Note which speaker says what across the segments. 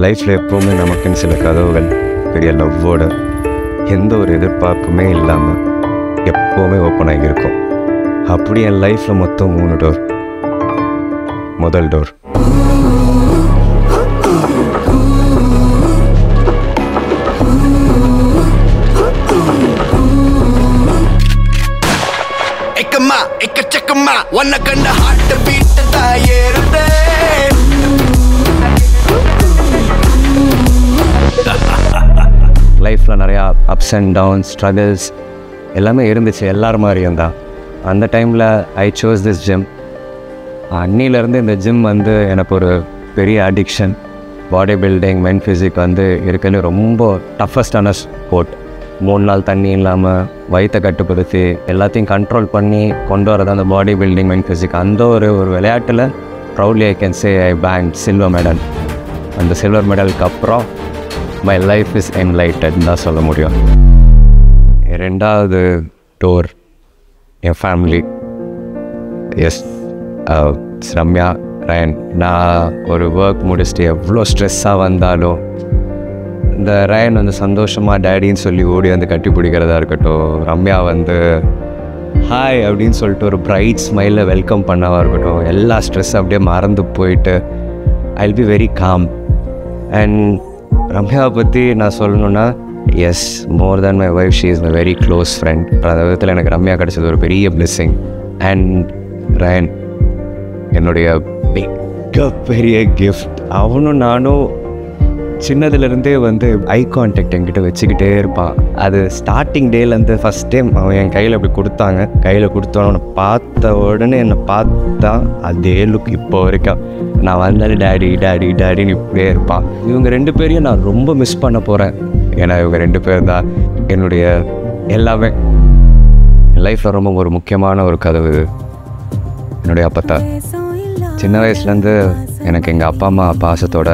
Speaker 1: லைஃப்பில் எப்போவுமே நமக்குன்னு சில கதவுகள் பெரிய லவ்வோட எந்த ஒரு எதிர்பார்ப்புமே இல்லாமல் எப்போவுமே ஓப்பன் ஆகி இருக்கும். அப்படி என் லைஃப்பில் மொத்தம் 3 டோர். முதல் டோர்
Speaker 2: எக்கச்சக்கமா ஒன்ன கண்ட ஹார்ட் பீட் தான் ஏறுதே.
Speaker 1: லைஃப்பில் நிறையா அப்ஸ் அண்ட் டவுன்ஸ் ஸ்ட்ரகிள்ஸ் எல்லாமே இருந்துச்சு, எல்லார் மாதிரியும் தான். அந்த டைமில் ஐ சோஸ் திஸ் ஜிம். அன்னிலேருந்து இந்த ஜிம் வந்து எனக்கு ஒரு பெரிய அடிக்ஷன். பாடி பில்டிங், மென் ஃபிசிக் வந்து இருக்கிறது ரொம்ப டஃபஸ்டான ஸ்போர்ட். 3 நாள் தண்ணி இல்லாமல் வயிற்றை கட்டுப்படுத்தி எல்லாத்தையும் கண்ட்ரோல் பண்ணி கொண்டு வரது அந்த பாடி பில்டிங், மென் ஃபிசிக். அந்த ஒரு விளையாட்டில் proudly I can say I bank silver medal. அந்த சில்வர் மெடலுக்கு அப்புறம் மை லைஃப் இஸ் என்லைட்டட்னு தான் சொல்ல முடியும். 2வது டோர் என் ஃபேமிலி. எஸ், ரம்யா, ரயன். நான் ஒரு ஒர்க் முடிச்சுட்டு எவ்வளோ ஸ்ட்ரெஸ்ஸாக வந்தாலும் இந்த ரயன் வந்து சந்தோஷமாக டேடின்னு சொல்லி ஓடி வந்து கட்டி பிடிக்கிறதா இருக்கட்டும், ரம்யா வந்து ஹாய் அப்படின்னு சொல்லிட்டு ஒரு பிரைட் ஸ்மைலில் வெல்கம் பண்ணவா இருக்கட்டும், எல்லா ஸ்ட்ரெஸ் அப்படியே மறந்து போயிட்டு I will be very calm. And ரம்யாவை பற்றி நான் சொல்லணுன்னா, yes, more than my wife, she is my very close friend. அந்த விதத்தில் எனக்கு ரம்யா கிடச்சது ஒரு பெரிய பிளெஸ்ஸிங். அண்ட் ரயன் என்னுடைய பெரிய கிஃப்ட். அவனும் நானும் சின்னதுலேருந்தே வந்து ஐ கான்டாக்ட் என்கிட்ட வச்சுக்கிட்டே இருப்பான். அது ஸ்டார்டிங் டேலேருந்து ஃபஸ்ட் டைம் அவன் என் கையில் அப்படி கொடுத்தாங்க. கையில் கொடுத்தோன்னு அவனை பார்த்த உடனே என்னை பார்த்தா அதே லுக் இப்போ வரைக்கும். நான் வந்தாலும் டேடி டேடி டேடின்னு இப்படியே இருப்பான். இவங்க 2 பேரையும் நான் ரொம்ப மிஸ் பண்ண போகிறேன். ஏன்னா இவங்க 2 பேர் தான் என்னுடைய எல்லாமே. என் லைஃப்பில் ரொம்ப ஒரு முக்கியமான ஒரு கதவு என்னுடைய அப்பத்தா. சின்ன வயசுலேருந்து எனக்கு எங்கள் அப்பா அம்மா பாசத்தோட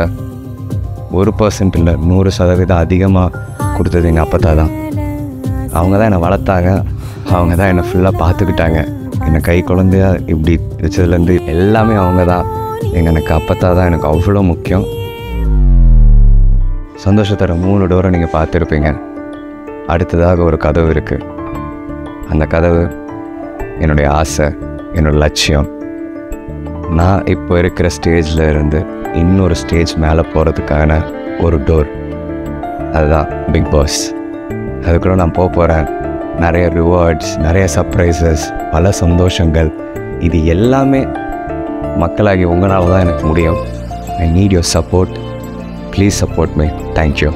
Speaker 1: 1% இல்லை 100% அதிகமாக கொடுத்தது எங்கள் அப்பத்தா தான். அவங்க தான் என்னை வளர்த்தாங்க, அவங்க தான் என்னை ஃபுல்லாக பார்த்துக்கிட்டாங்க. என்னை கை குழந்தையா இப்படி வச்சதுலேருந்து எல்லாமே அவங்க தான். எனக்கு அப்பத்தா தான் எனக்கு அவ்வளோ முக்கியம். சந்தோஷத்தோட 3 டோரை நீங்கள் பார்த்துருப்பீங்க. அடுத்ததாக ஒரு கதவு இருக்குது. அந்த கதவு என்னுடைய ஆசை, என்னோடய லட்சியம். நான் இப்போ இருக்கிற ஸ்டேஜில் இருந்து இன்னொரு ஸ்டேஜ் மேலே போகிறதுக்கான ஒரு டோர். அதுதான் பிக் பாஸ். அதுக்குள்ள நான் போகிறேன். நிறைய ரிவார்ட்ஸ், நிறைய சர்ப்ரைசஸ், பல சந்தோஷங்கள். இது எல்லாமே மக்களாகி உங்களால் தான் எனக்கு முடியும். I need your support. Please support me. Thank you.